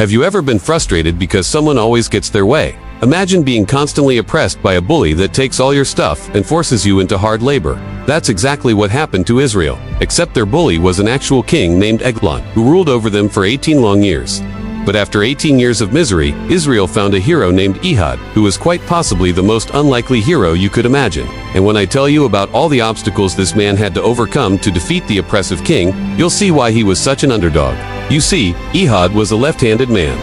Have you ever been frustrated because someone always gets their way? Imagine being constantly oppressed by a bully that takes all your stuff and forces you into hard labor. That's exactly what happened to Israel, except their bully was an actual king named Eglon, who ruled over them for 18 long years. But after 18 years of misery, Israel found a hero named Ehud, who was quite possibly the most unlikely hero you could imagine. And when I tell you about all the obstacles this man had to overcome to defeat the oppressive king, you'll see why he was such an underdog. You see, Ehud was a left-handed man.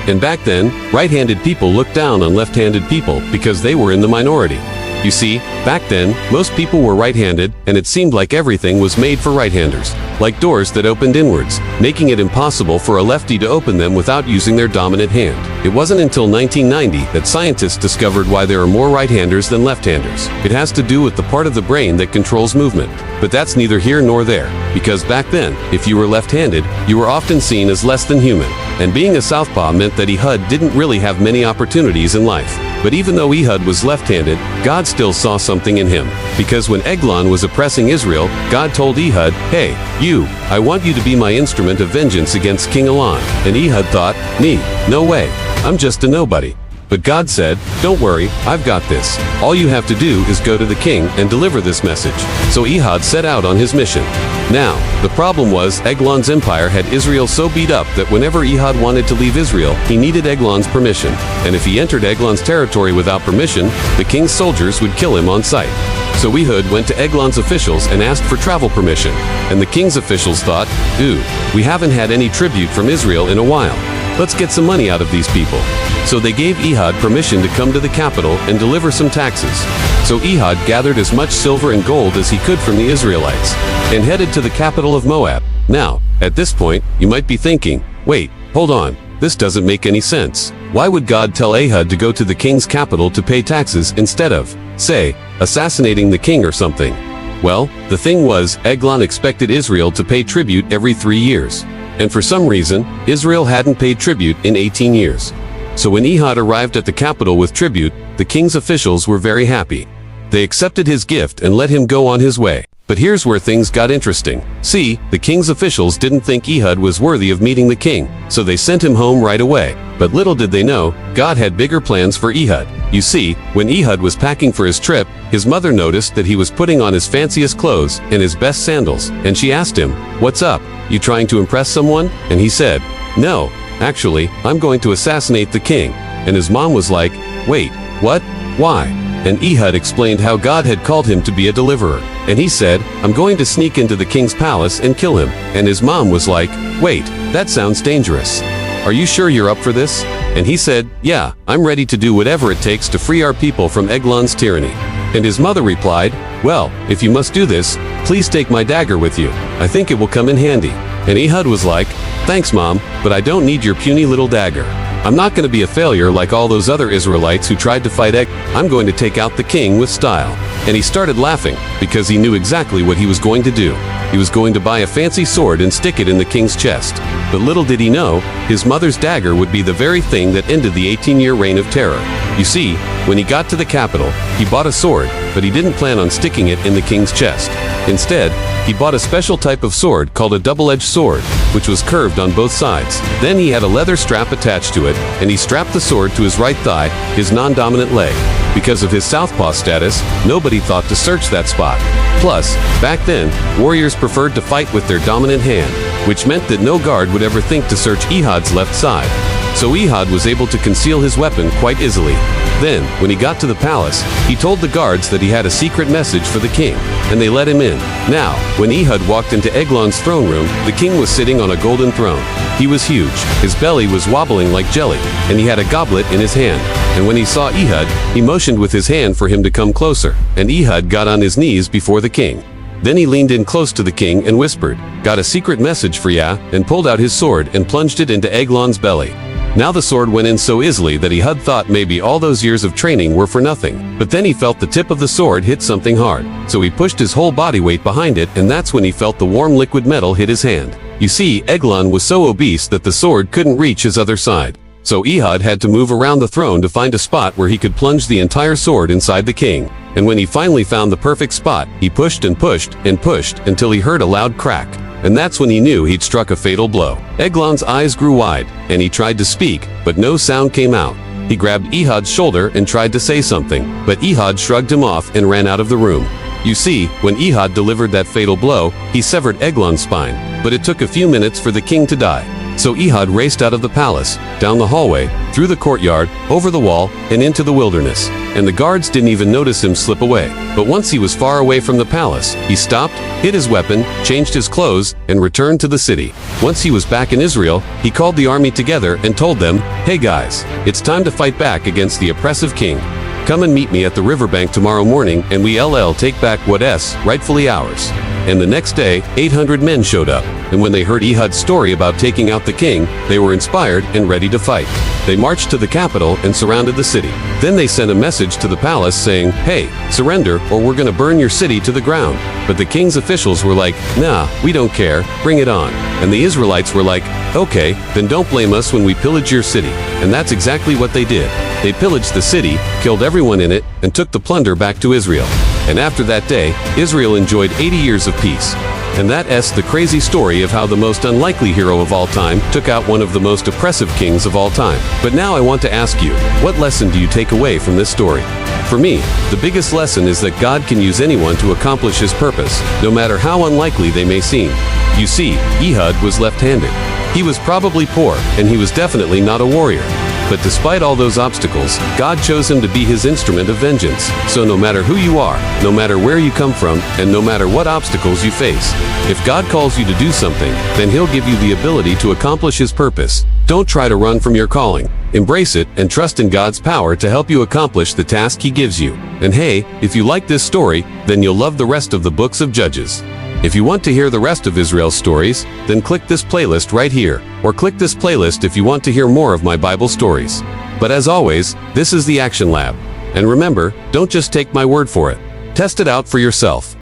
And back then, right-handed people looked down on left-handed people because they were in the minority. You see, back then, most people were right-handed, and it seemed like everything was made for right-handers, like doors that opened inwards, making it impossible for a lefty to open them without using their dominant hand. It wasn't until 1990 that scientists discovered why there are more right-handers than left-handers. It has to do with the part of the brain that controls movement. But that's neither here nor there, because back then, if you were left-handed, you were often seen as less than human. And being a southpaw meant that Ehud didn't really have many opportunities in life. But even though Ehud was left-handed, God still saw something in him. Because when Eglon was oppressing Israel, God told Ehud, "Hey, you, I want you to be my instrument of vengeance against King Eglon." And Ehud thought, "Me? No way. I'm just a nobody." But God said, "Don't worry, I've got this. All you have to do is go to the king and deliver this message." So Ehud set out on his mission. Now, the problem was Eglon's empire had Israel so beat up that whenever Ehud wanted to leave Israel, he needed Eglon's permission. And if he entered Eglon's territory without permission, the king's soldiers would kill him on sight. So Ehud went to Eglon's officials and asked for travel permission. And the king's officials thought, "Ooh, we haven't had any tribute from Israel in a while. Let's get some money out of these people." So they gave Ehud permission to come to the capital and deliver some taxes. So Ehud gathered as much silver and gold as he could from the Israelites and headed to the capital of Moab. Now, at this point, you might be thinking, wait, hold on, this doesn't make any sense. Why would God tell Ehud to go to the king's capital to pay taxes instead of, say, assassinating the king or something? Well, the thing was, Eglon expected Israel to pay tribute every 3 years. And for some reason, Israel hadn't paid tribute in 18 years. So when Ehud arrived at the capital with tribute, the king's officials were very happy. They accepted his gift and let him go on his way. But here's where things got interesting. See, the king's officials didn't think Ehud was worthy of meeting the king, so they sent him home right away. But little did they know, God had bigger plans for Ehud. You see, when Ehud was packing for his trip, his mother noticed that he was putting on his fanciest clothes and his best sandals, and she asked him, "What's up? You trying to impress someone?" And he said, "No, actually, I'm going to assassinate the king." And his mom was like, "Wait, what? Why?" And Ehud explained how God had called him to be a deliverer. And he said, "I'm going to sneak into the king's palace and kill him." And his mom was like, "Wait, that sounds dangerous. Are you sure you're up for this?" And he said, "Yeah, I'm ready to do whatever it takes to free our people from Eglon's tyranny." And his mother replied, "Well, if you must do this, please take my dagger with you. I think it will come in handy." And Ehud was like, "Thanks, Mom, but I don't need your puny little dagger. I'm not going to be a failure like all those other Israelites who tried to fight Eglon. I'm going to take out the king with style." And he started laughing, because he knew exactly what he was going to do. He was going to buy a fancy sword and stick it in the king's chest. But little did he know, his mother's dagger would be the very thing that ended the 18-year reign of terror. You see, when he got to the capital, he bought a sword, but he didn't plan on sticking it in the king's chest. Instead, he bought a special type of sword called a double-edged sword, which was curved on both sides. Then he had a leather strap attached to it, and he strapped the sword to his right thigh, his non-dominant leg. Because of his southpaw status, nobody thought to search that spot. Plus, back then, warriors preferred to fight with their dominant hand, which meant that no guard would ever think to search Ehud's left side. So Ehud was able to conceal his weapon quite easily. Then, when he got to the palace, he told the guards that he had a secret message for the king, and they let him in. Now, when Ehud walked into Eglon's throne room, the king was sitting on a golden throne. He was huge, his belly was wobbling like jelly, and he had a goblet in his hand. And when he saw Ehud, he motioned with his hand for him to come closer, and Ehud got on his knees before the king. Then he leaned in close to the king and whispered, "Got a secret message for ya," and pulled out his sword and plunged it into Eglon's belly. Now the sword went in so easily that Ehud thought maybe all those years of training were for nothing. But then he felt the tip of the sword hit something hard. So he pushed his whole body weight behind it, and that's when he felt the warm liquid metal hit his hand. You see, Eglon was so obese that the sword couldn't reach his other side. So Ehud had to move around the throne to find a spot where he could plunge the entire sword inside the king. And when he finally found the perfect spot, he pushed and pushed and pushed until he heard a loud crack. and that's when he knew he'd struck a fatal blow. Eglon's eyes grew wide, and he tried to speak, but no sound came out. He grabbed Ehud's shoulder and tried to say something, but Ehud shrugged him off and ran out of the room. You see, when Ehud delivered that fatal blow, he severed Eglon's spine, but it took a few minutes for the king to die. So Ehud raced out of the palace, down the hallway, through the courtyard, over the wall, and into the wilderness. And the guards didn't even notice him slip away. But once he was far away from the palace, he stopped, hid his weapon, changed his clothes, and returned to the city. Once he was back in Israel, he called the army together and told them, "Hey guys, it's time to fight back against the oppressive king. Come and meet me at the riverbank tomorrow morning and we'll take back what's rightfully ours." And the next day, 800 men showed up, and when they heard Ehud's story about taking out the king, they were inspired and ready to fight. They marched to the capital and surrounded the city. Then they sent a message to the palace saying, "Hey, surrender or we're gonna burn your city to the ground." But the king's officials were like, "Nah, we don't care, bring it on." And the Israelites were like, "Okay, then don't blame us when we pillage your city." And that's exactly what they did. They pillaged the city, killed everyone in it, and took the plunder back to Israel. And after that day, Israel enjoyed 80 years of peace. And that's the crazy story of how the most unlikely hero of all time took out one of the most oppressive kings of all time. But now I want to ask you, what lesson do you take away from this story? For me, the biggest lesson is that God can use anyone to accomplish his purpose, no matter how unlikely they may seem. You see, Ehud was left-handed. He was probably poor, and he was definitely not a warrior. But despite all those obstacles, God chose him to be his instrument of vengeance. So no matter who you are, no matter where you come from, and no matter what obstacles you face, if God calls you to do something, then he'll give you the ability to accomplish his purpose. Don't try to run from your calling. Embrace it and trust in God's power to help you accomplish the task he gives you. And hey, if you like this story, then you'll love the rest of the books of Judges. If you want to hear the rest of Israel's stories, then click this playlist right here, or click this playlist if you want to hear more of my Bible stories. But as always, this is the Action Lab. And remember, don't just take my word for it. Test it out for yourself.